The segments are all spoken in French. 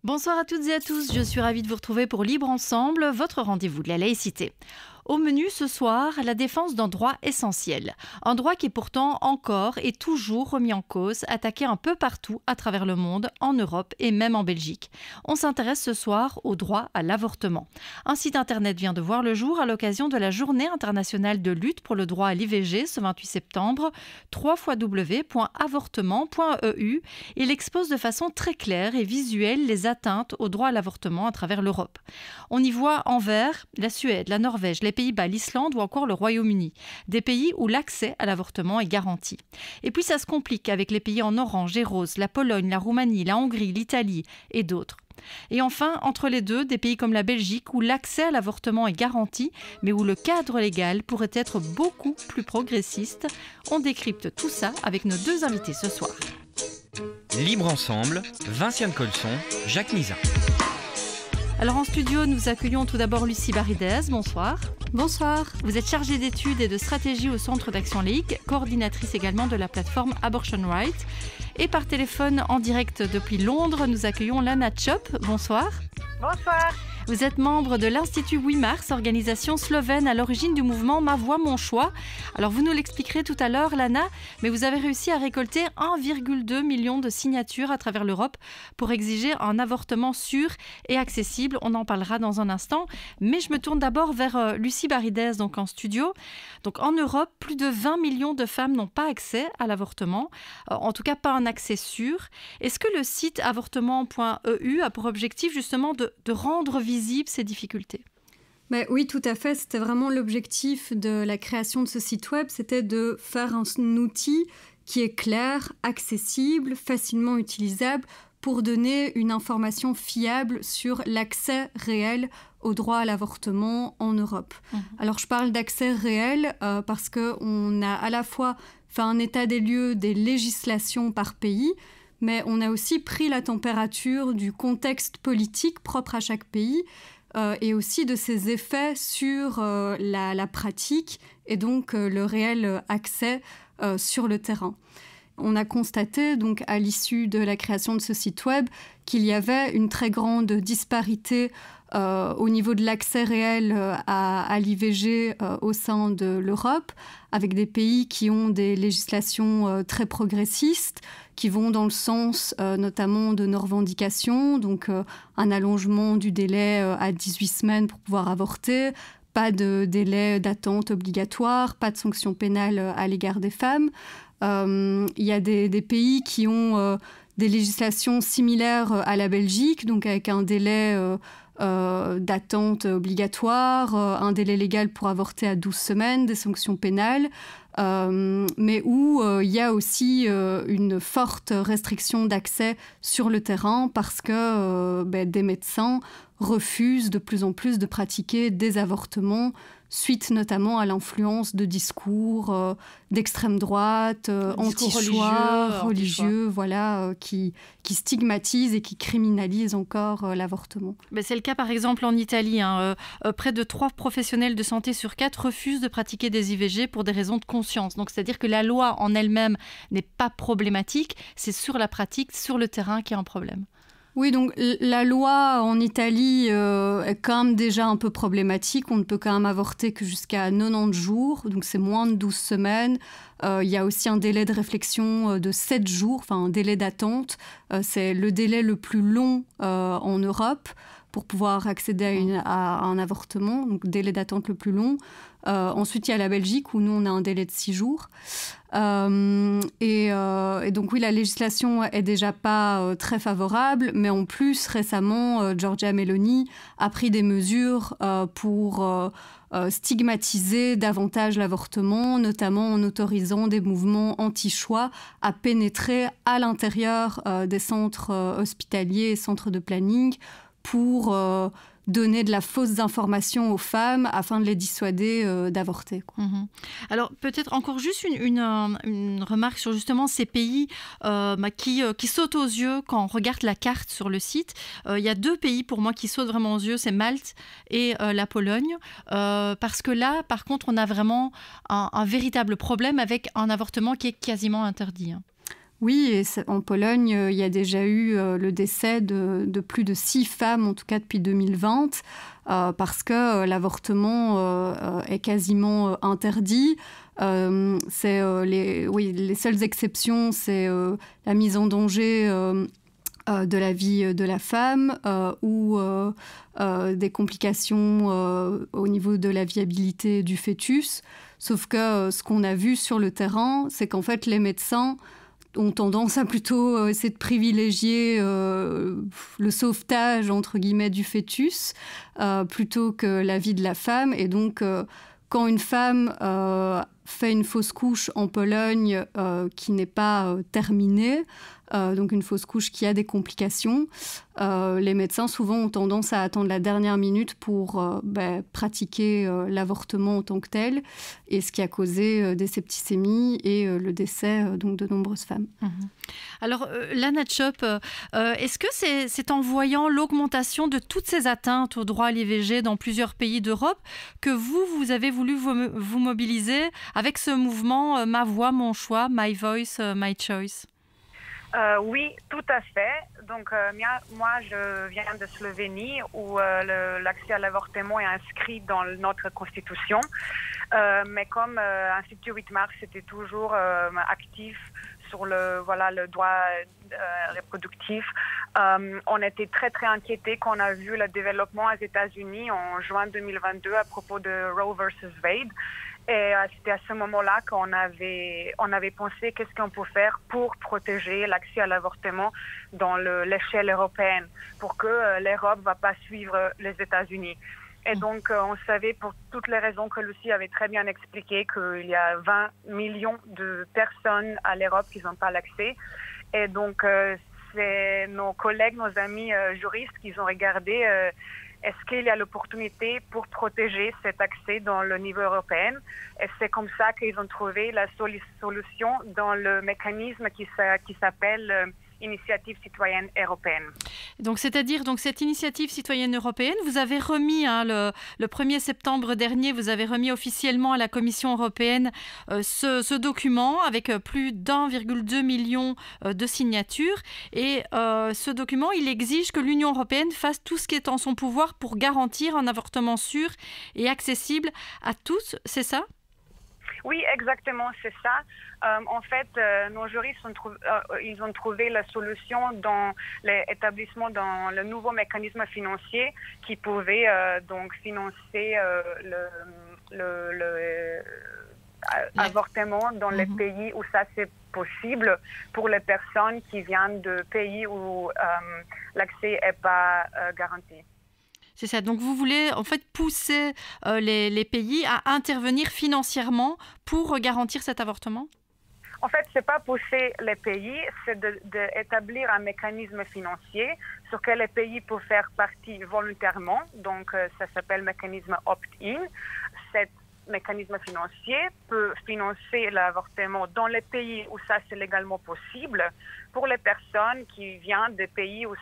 Bonsoir à toutes et à tous, je suis ravie de vous retrouver pour Libre Ensemble, votre rendez-vous de la laïcité. Au menu ce soir, la défense d'un droit essentiel. Un droit qui est pourtant encore et toujours remis en cause, attaqué un peu partout à travers le monde, en Europe et même en Belgique. On s'intéresse ce soir au droit à l'avortement. Un site internet vient de voir le jour à l'occasion de la Journée internationale de lutte pour le droit à l'IVG ce 28 septembre, www.avortement.eu. Il expose de façon très claire et visuelle les atteintes au droit à l'avortement à travers l'Europe. On y voit en vert la Suède, la Norvège, les Pays-Bas, l'Islande ou encore le Royaume-Uni. Des pays où l'accès à l'avortement est garanti. Et puis ça se complique avec les pays en orange et rose, la Pologne, la Roumanie, la Hongrie, l'Italie et d'autres. Et enfin, entre les deux, des pays comme la Belgique où l'accès à l'avortement est garanti, mais où le cadre légal pourrait être beaucoup plus progressiste. On décrypte tout ça avec nos deux invités ce soir. Libre Ensemble, Vinciane Colson, Jacques Nizan. Alors en studio, nous accueillons tout d'abord Lucie Baridez. Bonsoir. Bonsoir. Vous êtes chargée d'études et de stratégie au Centre d'Action Laïque, coordinatrice également de la plateforme Abortion Right. Et par téléphone en direct depuis Londres, nous accueillons Lana Chop. Bonsoir. Bonsoir. Vous êtes membre de l'Institut 8 Mars, organisation slovène à l'origine du mouvement Ma Voix, Mon Choix. Alors vous nous l'expliquerez tout à l'heure, Lana, mais vous avez réussi à récolter 1,2 million de signatures à travers l'Europe pour exiger un avortement sûr et accessible. On en parlera dans un instant. Mais je me tourne d'abord vers Lucie Baridez, donc en studio. Donc en Europe, plus de 20 millions de femmes n'ont pas accès à l'avortement, en tout cas pas un accès sûr. Est-ce que le site avortement.eu a pour objectif justement de rendre visibles ces difficultés? Oui, tout à fait. C'était vraiment l'objectif de la création de ce site web. C'était de faire un outil qui est clair, accessible, facilement utilisable pour donner une information fiable sur l'accès réel au droit à l'avortement en Europe. Alors, je parle d'accès réel parce qu'on a à la fois fait un état des lieux des législations par pays, mais on a aussi pris la température du contexte politique propre à chaque pays et aussi de ses effets sur la pratique et donc le réel accès sur le terrain. On a constaté, donc, à l'issue de la création de ce site web, qu'il y avait une très grande disparité au niveau de l'accès réel à l'IVG au sein de l'Europe, avec des pays qui ont des législations très progressistes, qui vont dans le sens notamment de nos revendications, donc un allongement du délai à 18 semaines pour pouvoir avorter, pas de délai d'attente obligatoire, pas de sanctions pénales à l'égard des femmes. Il y a des pays qui ont des législations similaires à la Belgique, donc avec un délai d'attente obligatoire, un délai légal pour avorter à 12 semaines, des sanctions pénales, mais où il y a aussi une forte restriction d'accès sur le terrain parce que des médecins refusent de plus en plus de pratiquer des avortements suite notamment à l'influence de discours d'extrême droite, anti-choix, religieux, voilà, qui stigmatisent et qui criminalisent encore l'avortement. C'est le cas par exemple en Italie. Près de 3 professionnels de santé sur 4 refusent de pratiquer des IVG pour des raisons de conscience. Donc c'est-à-dire que la loi en elle-même n'est pas problématique, c'est sur la pratique, sur le terrain qu'il y a un problème. Oui, donc la loi en Italie est quand même déjà un peu problématique. On ne peut quand même avorter que jusqu'à 90 jours, donc c'est moins de 12 semaines. Il y a aussi un délai de réflexion de 7 jours, enfin un délai d'attente. C'est le délai le plus long en Europe pour pouvoir accéder à un avortement, donc délai d'attente le plus long. Ensuite, il y a la Belgique où nous, on a un délai de 6 jours. Et donc oui, la législation est déjà pas très favorable, mais en plus, récemment, Giorgia Meloni a pris des mesures pour stigmatiser davantage l'avortement, notamment en autorisant des mouvements anti-choix à pénétrer à l'intérieur des centres hospitaliers et centres de planning pour donner de la fausse information aux femmes afin de les dissuader d'avorter. Alors peut-être encore juste une remarque sur justement ces pays qui sautent aux yeux quand on regarde la carte sur le site. Il y a 2 pays pour moi qui sautent vraiment aux yeux, c'est Malte et la Pologne, parce que là par contre on a vraiment un véritable problème avec un avortement qui est quasiment interdit. Oui, et en Pologne, il y a déjà eu le décès de plus de 6 femmes, en tout cas depuis 2020, parce que l'avortement est quasiment interdit. Les seules exceptions, c'est la mise en danger de la vie de la femme ou des complications au niveau de la viabilité du fœtus. Sauf que ce qu'on a vu sur le terrain, c'est qu'en fait, les médecins ont tendance à plutôt essayer de privilégier le sauvetage, entre guillemets, du fœtus plutôt que la vie de la femme. Et donc, quand une femme fait une fausse couche en Pologne qui n'est pas terminée, donc une fausse couche qui a des complications, les médecins souvent ont tendance à attendre la dernière minute pour pratiquer l'avortement en tant que tel, et ce qui a causé des septicémies et le décès donc de nombreuses femmes. Alors, Lana Tchop, est-ce que c'est en voyant l'augmentation de toutes ces atteintes au droit à l'IVG dans plusieurs pays d'Europe que vous avez voulu vous mobiliser avec ce mouvement Ma voix, mon choix, My voice, my choice? Oui, tout à fait. Donc, moi, je viens de Slovénie où l'accès à l'avortement est inscrit dans notre constitution. Mais comme Institut 8 mars était toujours actif sur le droit reproductif, on était très, très inquiétés quand on a vu le développement aux États-Unis en juin 2022 à propos de Roe versus Wade. Et c'était à ce moment-là qu'on avait pensé qu'est-ce qu'on peut faire pour protéger l'accès à l'avortement dans l'échelle européenne, pour que l'Europe ne va pas suivre les États-Unis. Et donc, on savait, pour toutes les raisons que Lucie avait très bien expliquées, qu'il y a 20 millions de personnes à l'Europe qui n'ont pas l'accès. Et donc, c'est nos collègues, nos amis juristes qui ont regardé est-ce qu'il y a l'opportunité pour protéger cet accès dans le niveau européen. Et c'est comme ça qu'ils ont trouvé la solution dans le mécanisme qui s'appelle Initiative citoyenne européenne. Donc, c'est-à-dire cette initiative citoyenne européenne, vous avez remis, le 1er septembre dernier, vous avez remis officiellement à la Commission européenne ce document avec plus d'1,2 million de signatures. Et ce document, il exige que l'Union européenne fasse tout ce qui est en son pouvoir pour garantir un avortement sûr et accessible à tous, c'est ça ? Oui, exactement, c'est ça. En fait, nos juristes ils ont trouvé la solution dans l'établissement dans le nouveau mécanisme financier qui pouvait donc financer l'avortement dans les pays où ça c'est possible pour les personnes qui viennent de pays où l'accès n'est pas garanti. C'est ça. Donc, vous voulez en fait pousser les pays à intervenir financièrement pour garantir cet avortement ? En fait, c'est pas pousser les pays, c'est d'établir un mécanisme financier sur lequel les pays peuvent faire partie volontairement. Donc, ça s'appelle mécanisme opt-in. Cet mécanisme financier peut financer l'avortement dans les pays où ça c'est légalement possible pour les personnes qui viennent des pays où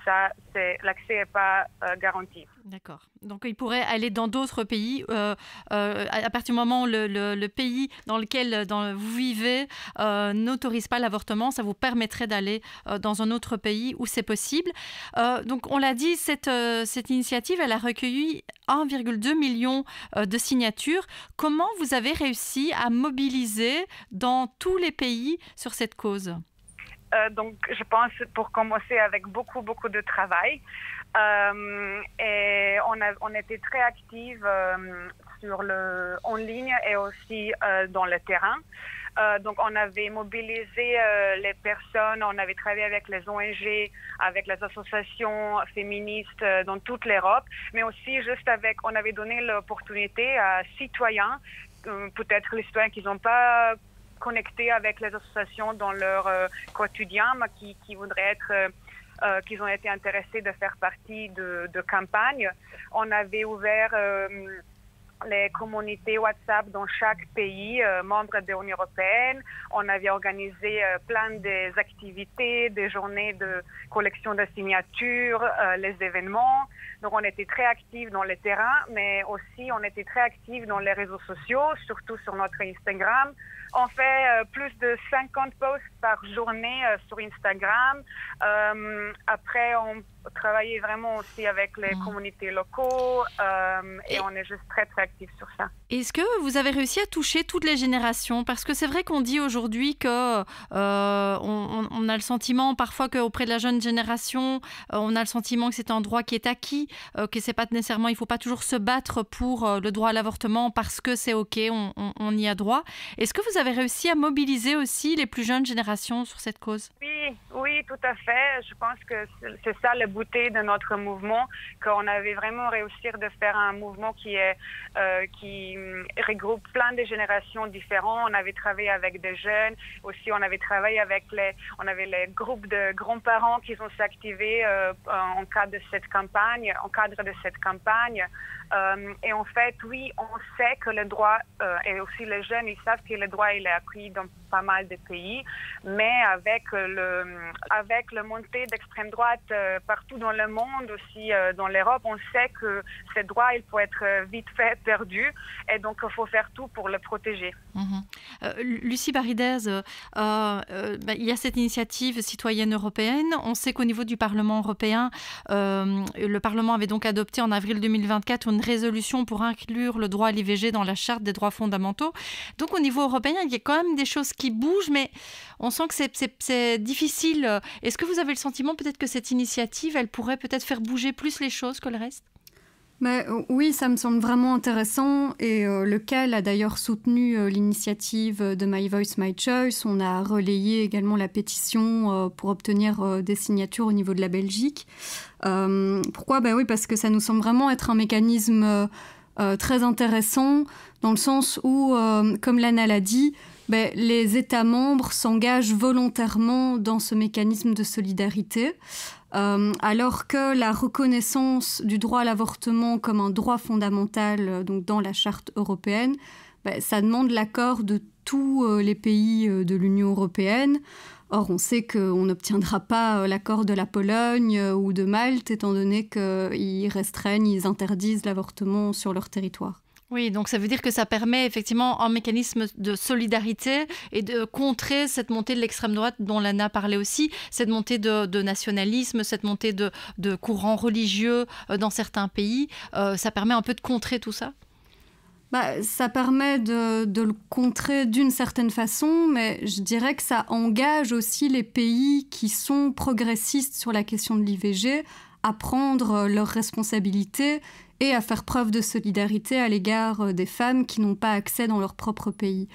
l'accès n'est pas garanti. D'accord. Donc, il pourrait aller dans d'autres pays à partir du moment où le pays dans lequel vous vivez n'autorise pas l'avortement, ça vous permettrait d'aller dans un autre pays où c'est possible. Donc, on l'a dit, cette initiative, elle a recueilli 1,2 million de signatures. Comment vous avez réussi à mobiliser dans tous les pays sur cette cause ? Donc, je pense pour commencer avec beaucoup, beaucoup de travail. Et on était très actifs en ligne et aussi dans le terrain. Donc, on avait mobilisé les personnes, on avait travaillé avec les ONG, avec les associations féministes dans toute l'Europe, mais aussi on avait donné l'opportunité à citoyens, peut-être les citoyens qui n'ont pas connectés avec les associations dans leur quotidien, mais qui voudraient qu'ils ont été intéressés de faire partie de campagnes. On avait ouvert les communautés WhatsApp dans chaque pays membre de l'Union européenne. On avait organisé plein d'activités, des journées de collection de signatures, les événements. Donc, on était très actifs dans le terrain, mais aussi on était très actifs dans les réseaux sociaux, surtout sur notre Instagram. On fait plus de 50 posts par journée sur Instagram. Après, on travaillait vraiment aussi avec les communautés locaux et on est juste très, très actifs sur ça. Est-ce que vous avez réussi à toucher toutes les générations? Parce que c'est vrai qu'on dit aujourd'hui que on a le sentiment parfois qu'auprès de la jeune génération, on a le sentiment que c'est un droit qui est acquis, que c'est pas nécessairement, il faut pas toujours se battre pour le droit à l'avortement parce que c'est OK, on y a droit. Est-ce que vous avez réussi à mobiliser aussi les plus jeunes générations sur cette cause? Oui, tout à fait. Je pense que c'est ça la beauté de notre mouvement, qu'on avait vraiment réussi de faire un mouvement qui regroupe plein de générations différentes. On avait travaillé avec des jeunes, aussi on avait travaillé avec les groupes de grands-parents qui ont s'activé en cadre de cette campagne. Et en fait, oui, on sait que le droit, et aussi les jeunes, ils savent que le droit il est acquis dans pas mal de pays, mais avec le montée d'extrême droite partout dans le monde, aussi dans l'Europe, on sait que ce droit, il peut être vite fait perdu, et donc il faut faire tout pour le protéger. Lucie Baridez, il y a cette initiative citoyenne européenne. On sait qu'au niveau du Parlement européen, le Parlement avait donc adopté en avril 2024 une résolution pour inclure le droit à l'IVG dans la charte des droits fondamentaux. Donc au niveau européen, il y a quand même des choses qui bougent, mais on sent que c'est difficile. Est-ce que vous avez le sentiment peut-être que cette initiative, elle pourrait peut-être faire bouger plus les choses que le reste? Mais oui, ça me semble vraiment intéressant et le CAL a d'ailleurs soutenu l'initiative de My Voice, My Choice. On a relayé également la pétition pour obtenir des signatures au niveau de la Belgique. Pourquoi? Oui, parce que ça nous semble vraiment être un mécanisme très intéressant dans le sens où, comme Lana l'a dit, les États membres s'engagent volontairement dans ce mécanisme de solidarité. Alors que la reconnaissance du droit à l'avortement comme un droit fondamental donc dans la charte européenne, ça demande l'accord de tous les pays de l'Union européenne. Or, on sait qu'on n'obtiendra pas l'accord de la Pologne ou de Malte, étant donné qu'ils restreignent, ils interdisent l'avortement sur leur territoire. Oui, donc ça veut dire que ça permet effectivement un mécanisme de solidarité et de contrer cette montée de l'extrême droite dont Lana parlait aussi, cette montée de nationalisme, cette montée de courants religieux dans certains pays. Ça permet un peu de contrer tout ça? Ça permet de le contrer d'une certaine façon, mais je dirais que ça engage aussi les pays qui sont progressistes sur la question de l'IVG à prendre leurs responsabilités et à faire preuve de solidarité à l'égard des femmes qui n'ont pas accès dans leur propre pays.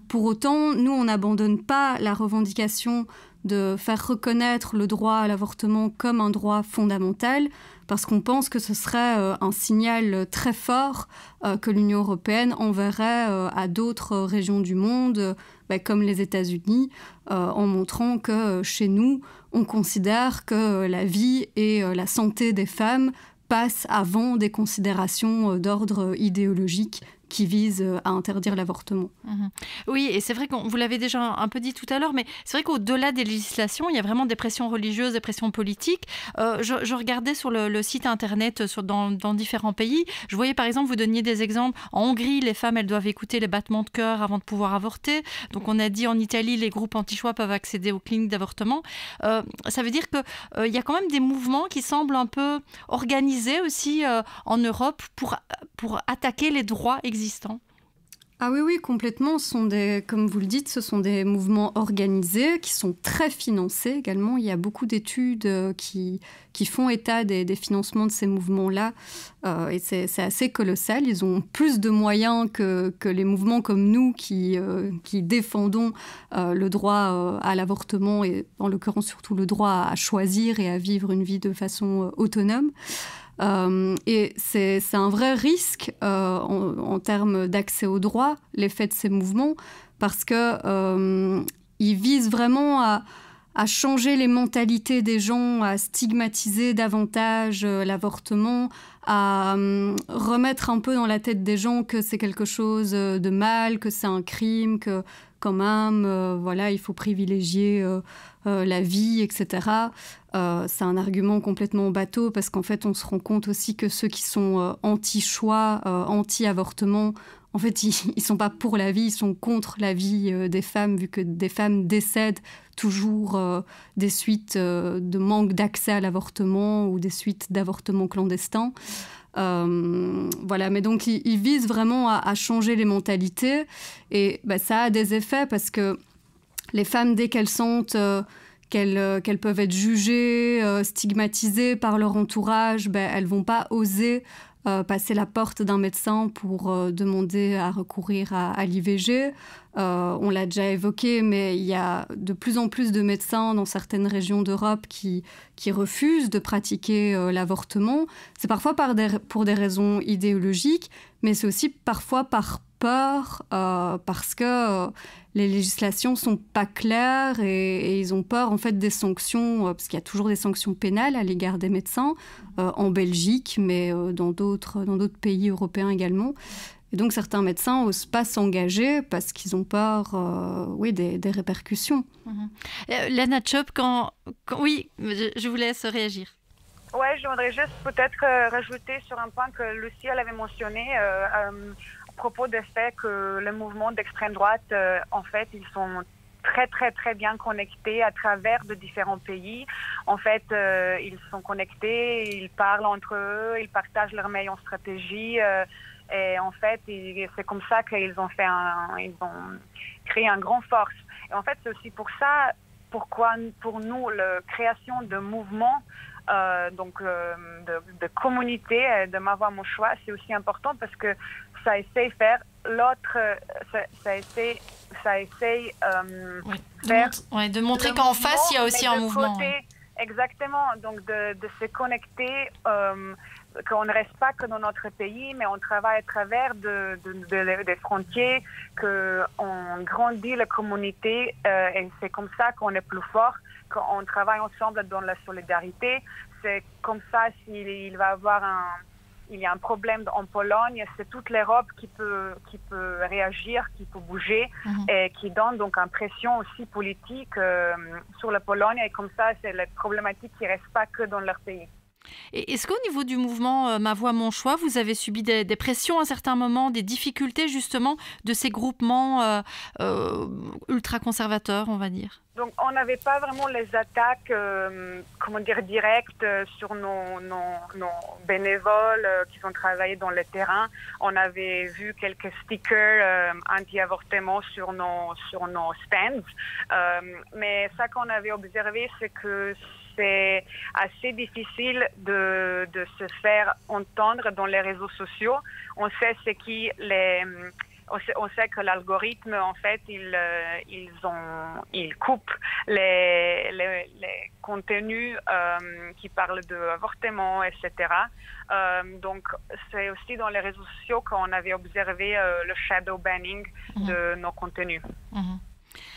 Pour autant, nous, on n'abandonne pas la revendication de faire reconnaître le droit à l'avortement comme un droit fondamental, parce qu'on pense que ce serait un signal très fort que l'Union européenne enverrait à d'autres régions du monde, comme les États-Unis, en montrant que chez nous, on considère que la vie et la santé des femmes passent avant des considérations d'ordre idéologique qui vise à interdire l'avortement. Oui, et c'est vrai qu'on vous l'avez déjà un peu dit tout à l'heure, mais c'est vrai qu'au-delà des législations, il y a vraiment des pressions religieuses, des pressions politiques. Je regardais sur le site internet dans différents pays. Je voyais par exemple, vous donniez des exemples. En Hongrie, les femmes, elles doivent écouter les battements de cœur avant de pouvoir avorter. Donc on a dit en Italie, les groupes anti-choix peuvent accéder aux cliniques d'avortement. Ça veut dire qu'il y a quand même des mouvements qui semblent un peu organisés aussi en Europe pour attaquer les droits existants. Ah oui, complètement. Comme vous le dites, ce sont des mouvements organisés qui sont très financés également. Il y a beaucoup d'études qui font état des financements de ces mouvements-là. Et c'est assez colossal. Ils ont plus de moyens que les mouvements comme nous qui défendons le droit à l'avortement et en l'occurrence surtout le droit à choisir et à vivre une vie de façon autonome. Et c'est un vrai risque en termes d'accès au droit, l'effet de ces mouvements, parce qu'ils visent vraiment à changer les mentalités des gens, à stigmatiser davantage l'avortement, à remettre un peu dans la tête des gens que c'est quelque chose de mal, que c'est un crime, que quand même, il faut privilégier la vie, etc. C'est un argument complètement bateau parce qu'en fait, on se rend compte aussi que ceux qui sont anti-choix, anti-avortement, en fait, ils ne sont pas pour la vie, ils sont contre la vie des femmes, vu que des femmes décèdent toujours des suites de manque d'accès à l'avortement ou des suites d'avortements clandestins. Mais donc ils visent vraiment à changer les mentalités et ça a des effets parce que les femmes, dès qu'elles sentent qu'elles peuvent être jugées, stigmatisées par leur entourage, elles vont pas oser passer la porte d'un médecin pour demander à recourir à l'IVG. On l'a déjà évoqué, mais il y a de plus en plus de médecins dans certaines régions d'Europe qui refusent de pratiquer l'avortement. C'est parfois pour des raisons idéologiques, mais c'est aussi parfois par peur, parce que les législations sont pas claires et ils ont peur en fait des sanctions, parce qu'il y a toujours des sanctions pénales à l'égard des médecins en Belgique, mais dans d'autres pays européens également. Et donc certains médecins n'osent pas s'engager parce qu'ils ont peur des répercussions. Lana Chop, oui, je vous laisse réagir. Ouais, je voudrais juste peut-être rajouter sur un point que Lucie elle avait mentionné à propos du fait que le mouvement d'extrême droite, en fait, ils sont très, très, très bien connectés à travers de différents pays. En fait, ils sont connectés, ils parlent entre eux, ils partagent leurs meilleures stratégies. Et en fait, c'est comme ça qu'ils ont créé une grande force. Et en fait, c'est aussi pour ça, pourquoi pour nous, la création de mouvements, de communauté, de Ma Voix, Mon Choix, c'est aussi important parce que ça essaie de faire l'autre, ça essaie de montrer qu'en face, il y a aussi un mouvement. Exactement, donc de se connecter, qu'on ne reste pas que dans notre pays, mais on travaille à travers des frontières, qu'on grandit la communauté, et c'est comme ça qu'on est plus fort, qu'on travaille ensemble dans la solidarité. C'est comme ça s'il va y avoir il y a un problème en Pologne, c'est toute l'Europe qui peut réagir, qui peut bouger et qui donne donc une pression aussi politique sur la Pologne. Et comme ça, c'est la problématique qui ne reste pas que dans leur pays. Et est-ce qu'au niveau du mouvement Ma Voix, Mon Choix, vous avez subi des pressions à certains moments, des difficultés justement de ces groupements ultra-conservateurs, on va dire ? Donc, on n'avait pas vraiment les attaques, directes sur nos bénévoles qui ont travaillé dans le terrain. On avait vu quelques stickers anti-avortement sur nos stands. Mais ça qu'on avait observé, c'est que c'est assez difficile de se faire entendre dans les réseaux sociaux. On sait on sait que l'algorithme, en fait, il coupe les contenus qui parlent d'avortement, etc. Donc, c'est aussi dans les réseaux sociaux qu'on avait observé le shadow banning de nos contenus.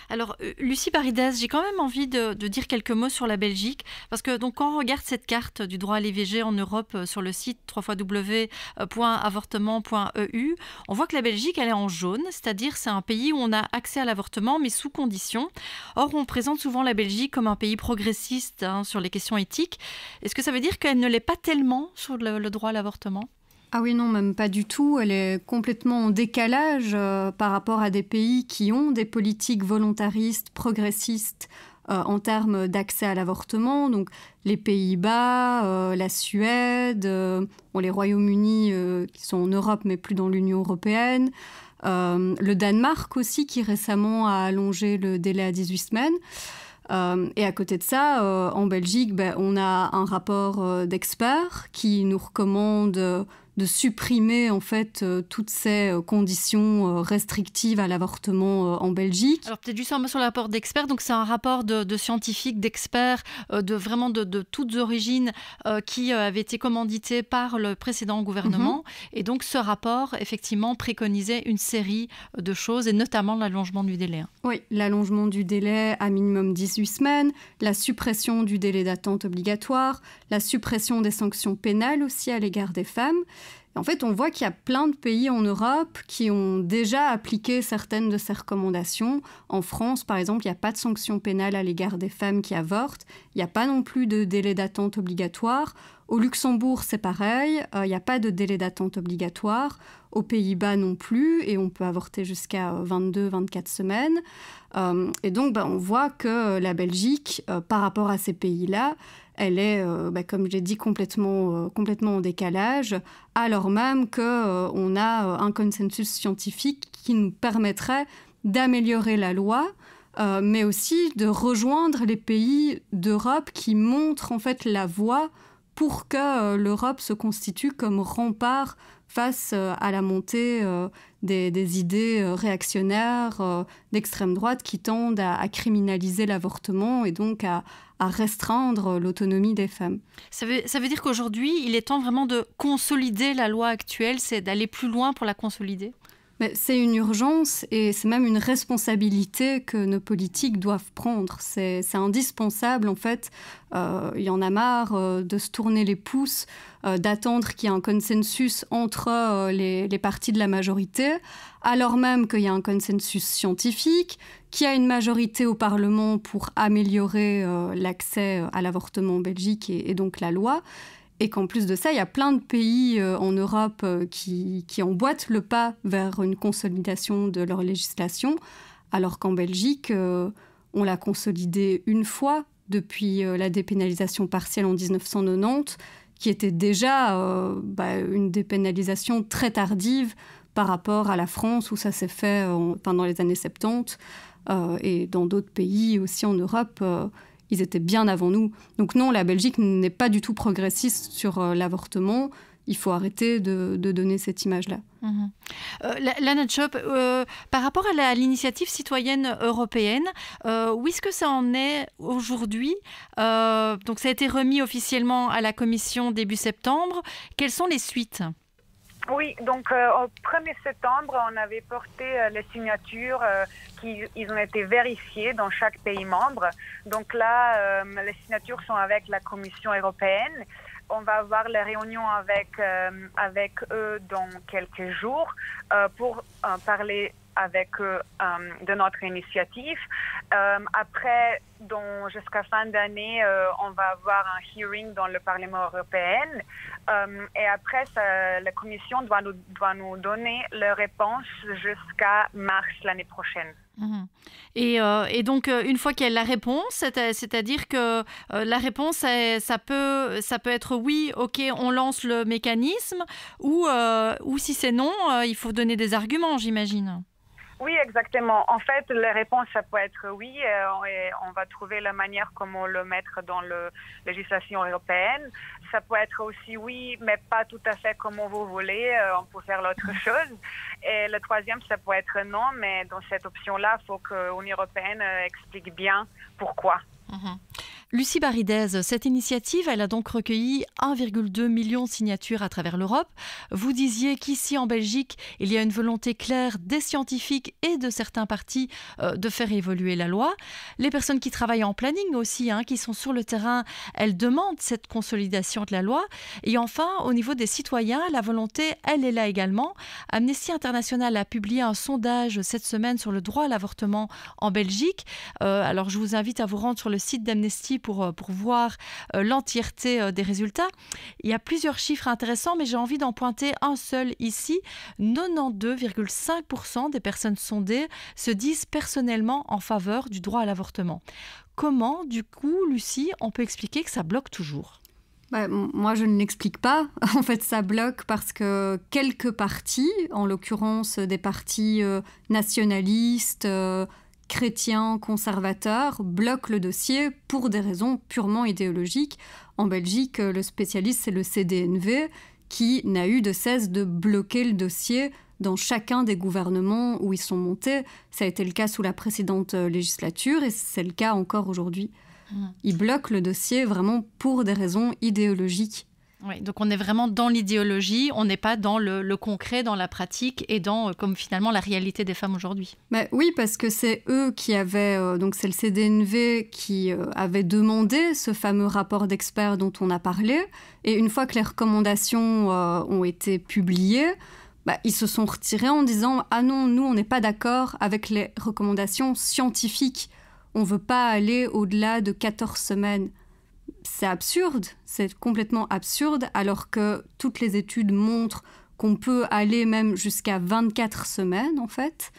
Alors, Lucie Paridès, j'ai quand même envie de dire quelques mots sur la Belgique, parce que donc, quand on regarde cette carte du droit à l'IVG en Europe sur le site www.avortement.eu, on voit que la Belgique, elle est en jaune, c'est-à-dire c'est un pays où on a accès à l'avortement, mais sous conditions. Or, on présente souvent la Belgique comme un pays progressiste sur les questions éthiques. Est-ce que ça veut dire qu'elle ne l'est pas tellement sur le droit à l'avortement ? Ah oui, non, même pas du tout. Elle est complètement en décalage par rapport à des pays qui ont des politiques volontaristes, progressistes en termes d'accès à l'avortement. Donc les Pays-Bas, la Suède, les Royaumes-Unis qui sont en Europe mais plus dans l'Union européenne. Le Danemark aussi qui récemment a allongé le délai à 18 semaines. Et à côté de ça, en Belgique, on a un rapport d'experts qui nous recommande supprimer en fait toutes ces conditions restrictives à l'avortement en Belgique. Alors peut-être juste un mot sur le rapport d'experts. Donc c'est un rapport de scientifiques, d'experts, de toutes origines qui avait été commandité par le précédent gouvernement. Et donc ce rapport effectivement préconisait une série de choses et notamment l'allongement du délai. Oui, l'allongement du délai à minimum 18 semaines, la suppression du délai d'attente obligatoire, la suppression des sanctions pénales aussi à l'égard des femmes. Et en fait, on voit qu'il y a plein de pays en Europe qui ont déjà appliqué certaines de ces recommandations. En France, par exemple, il n'y a pas de sanctions pénales à l'égard des femmes qui avortent. Il n'y a pas non plus de délai d'attente obligatoire. Au Luxembourg, c'est pareil. Il n'y a pas de délai d'attente obligatoire. Aux Pays-Bas non plus. Et on peut avorter jusqu'à 22-24 semaines. Et donc, on voit que la Belgique, par rapport à ces pays-là, elle est, comme j'ai dit, complètement en décalage, alors même qu'on a un consensus scientifique qui nous permettrait d'améliorer la loi, mais aussi de rejoindre les pays d'Europe qui montrent en fait la voie pour que l'Europe se constitue comme rempart face à la montée des idées réactionnaires d'extrême droite qui tendent à criminaliser l'avortement et donc à restreindre l'autonomie des femmes. Ça veut dire qu'aujourd'hui, il est temps vraiment de consolider la loi actuelle, c'est d'aller plus loin pour la consolider ? Mais c'est une urgence et c'est même une responsabilité que nos politiques doivent prendre. C'est indispensable, en fait. Il y en a marre de se tourner les pouces, d'attendre qu'il y ait un consensus entre les partis de la majorité, alors même qu'il y a un consensus scientifique, qu'il y a une majorité au Parlement pour améliorer l'accès à l'avortement en Belgique et donc la loi. Et qu'en plus de ça, il y a plein de pays en Europe qui emboîtent le pas vers une consolidation de leur législation, alors qu'en Belgique, on l'a consolidée une fois depuis la dépénalisation partielle en 1990, qui était déjà une dépénalisation très tardive par rapport à la France, où ça s'est fait pendant les années 70, et dans d'autres pays aussi en Europe, ils étaient bien avant nous. Donc non, la Belgique n'est pas du tout progressiste sur l'avortement. Il faut arrêter de donner cette image-là. Lana Tchop, par rapport à l'initiative citoyenne européenne, où est-ce que ça en est aujourd'hui ? Donc ça a été remis officiellement à la Commission début septembre. Quelles sont les suites ? Oui, donc au 1er septembre, on avait porté les signatures ils ont été vérifiées dans chaque pays membre. Donc là, les signatures sont avec la Commission européenne. On va avoir les réunions avec eux dans quelques jours pour parler avec eux de notre initiative. Après, jusqu'à fin d'année, on va avoir un hearing dans le Parlement européen. Et après, la Commission doit nous donner les réponses jusqu'à mars l'année prochaine. Et donc, une fois qu'il y a la réponse, c'est-à-dire que la réponse, ça peut être oui, ok, on lance le mécanisme, ou si c'est non, il faut donner des arguments, j'imagine. Oui, exactement. En fait, la réponse, ça peut être oui, et on va trouver la manière comment le mettre dans la législation européenne. Ça peut être aussi oui, mais pas tout à fait comme vous voulez, on peut faire l'autre chose. Et le troisième, ça peut être non, mais dans cette option-là, il faut que l'Union européenne explique bien pourquoi. Lucie Baridez, cette initiative, elle a donc recueilli 1,2 million de signatures à travers l'Europe. Vous disiez qu'ici en Belgique, il y a une volonté claire des scientifiques et de certains partis de faire évoluer la loi. Les personnes qui travaillent en planning aussi, qui sont sur le terrain, elles demandent cette consolidation de la loi. Et enfin, au niveau des citoyens, la volonté, elle est là également. Amnesty International a publié un sondage cette semaine sur le droit à l'avortement en Belgique. Alors, je vous invite à vous rendre sur le site d'Amnesty pour voir l'entièreté des résultats. Il y a plusieurs chiffres intéressants, mais j'ai envie d'en pointer un seul ici. 92,5% des personnes sondées se disent personnellement en faveur du droit à l'avortement. Comment, du coup, Lucie, on peut expliquer que ça bloque toujours ? Moi, je ne l'explique pas. En fait, ça bloque parce que quelques partis, en l'occurrence des partis nationalistes, chrétiens, conservateurs, bloquent le dossier pour des raisons purement idéologiques. En Belgique, le spécialiste, c'est le CDNV, qui n'a eu de cesse de bloquer le dossier dans chacun des gouvernements où ils sont montés. Ça a été le cas sous la précédente législature et c'est le cas encore aujourd'hui. Ils bloquent le dossier vraiment pour des raisons idéologiques. Oui, donc on est vraiment dans l'idéologie, on n'est pas dans le concret, dans la pratique et dans comme finalement la réalité des femmes aujourd'hui. Oui, parce que c'est eux qui avaient, donc c'est le CDNV qui avait demandé ce fameux rapport d'experts dont on a parlé. Et une fois que les recommandations ont été publiées, ils se sont retirés en disant « Ah non, nous on n'est pas d'accord avec les recommandations scientifiques. On ne veut pas aller au-delà de 14 semaines. » C'est absurde, c'est complètement absurde, alors que toutes les études montrent qu'on peut aller même jusqu'à 24 semaines, en fait.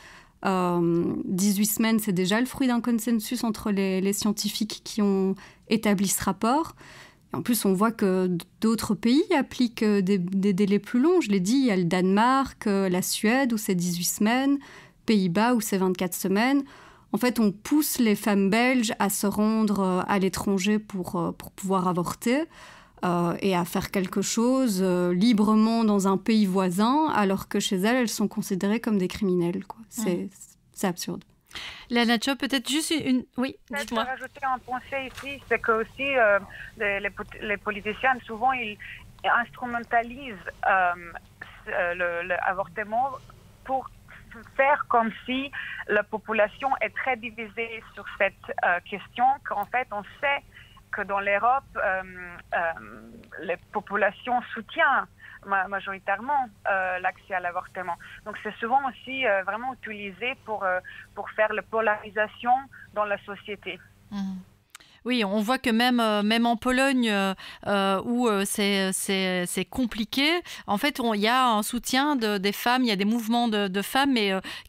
18 semaines, c'est déjà le fruit d'un consensus entre les scientifiques qui ont établi ce rapport. Et en plus, on voit que d'autres pays appliquent des délais plus longs. Je l'ai dit, il y a le Danemark, la Suède, où c'est 18 semaines, Pays-Bas, où c'est 24 semaines. En fait, on pousse les femmes belges à se rendre à l'étranger pour pouvoir avorter et à faire quelque chose librement dans un pays voisin, alors que chez elles sont considérées comme des criminels, quoi. C'est absurde. Lana Chop, peut-être juste une... Oui, dites-moi. Je vais rajouter un pensée ici, c'est que aussi les politiciens, souvent, ils instrumentalisent l'avortement pour faire comme si la population est très divisée sur cette question, qu'en fait on sait que dans l'Europe, les populations soutiennent majoritairement l'accès à l'avortement. Donc c'est souvent aussi vraiment utilisé pour faire la polarisation dans la société. Oui, on voit que même en Pologne, où c'est compliqué, en fait, il y a un soutien des femmes, il y a des mouvements de femmes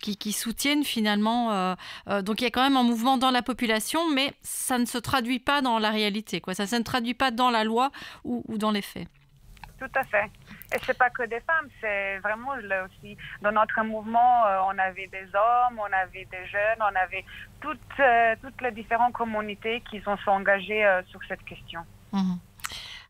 qui soutiennent finalement. Donc, il y a quand même un mouvement dans la population, mais ça ne se traduit pas dans la réalité, quoi. Ça ne se traduit pas dans la loi ou dans les faits. Tout à fait. Et c'est pas que des femmes, c'est vraiment là aussi. Dans notre mouvement, on avait des hommes, on avait des jeunes, on avait toutes les différentes communautés qui sont engagées sur cette question.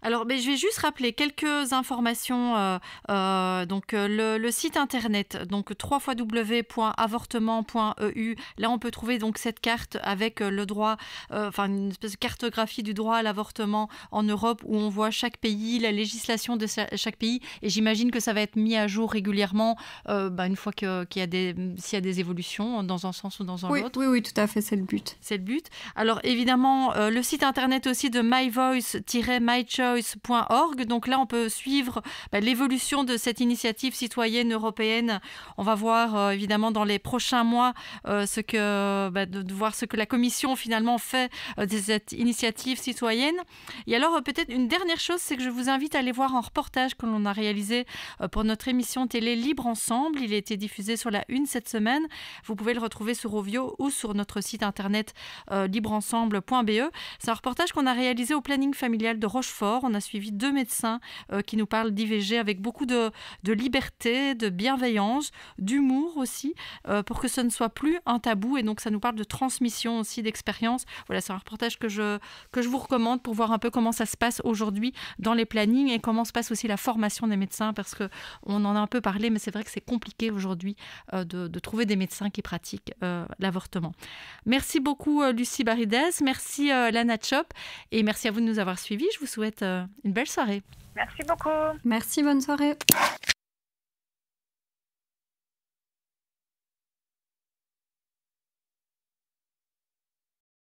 Alors, je vais juste rappeler quelques informations. Donc, le site internet, donc www.avortement.eu. Là, on peut trouver donc cette carte avec le droit, une espèce de cartographie du droit à l'avortement en Europe où on voit chaque pays, la législation de chaque pays. Et j'imagine que ça va être mis à jour régulièrement une fois s'il y a des évolutions dans un sens ou dans un autre. Oui, tout à fait, c'est le but. C'est le but. Alors, évidemment, le site internet aussi de myvoice-mychoice.org. Donc là, on peut suivre l'évolution de cette initiative citoyenne européenne. On va voir évidemment dans les prochains mois de voir ce que la Commission finalement fait de cette initiative citoyenne. Et alors peut-être une dernière chose, c'est que je vous invite à aller voir un reportage que l'on a réalisé pour notre émission télé Libre Ensemble. Il a été diffusé sur la Une cette semaine. Vous pouvez le retrouver sur Ovio ou sur notre site internet libreensemble.be. C'est un reportage qu'on a réalisé au planning familial de Rochefort. On a suivi 2 médecins qui nous parlent d'IVG avec beaucoup de liberté, de bienveillance, d'humour aussi, pour que ce ne soit plus un tabou. Et donc, ça nous parle de transmission aussi, d'expérience. Voilà, c'est un reportage que je vous recommande pour voir un peu comment ça se passe aujourd'hui dans les plannings et comment se passe aussi la formation des médecins, parce qu'on en a un peu parlé, mais c'est vrai que c'est compliqué aujourd'hui de trouver des médecins qui pratiquent l'avortement. Merci beaucoup Lucie Barides, merci Lana Chop et merci à vous de nous avoir suivis. Je vous souhaite une belle soirée. Merci beaucoup. Merci, bonne soirée.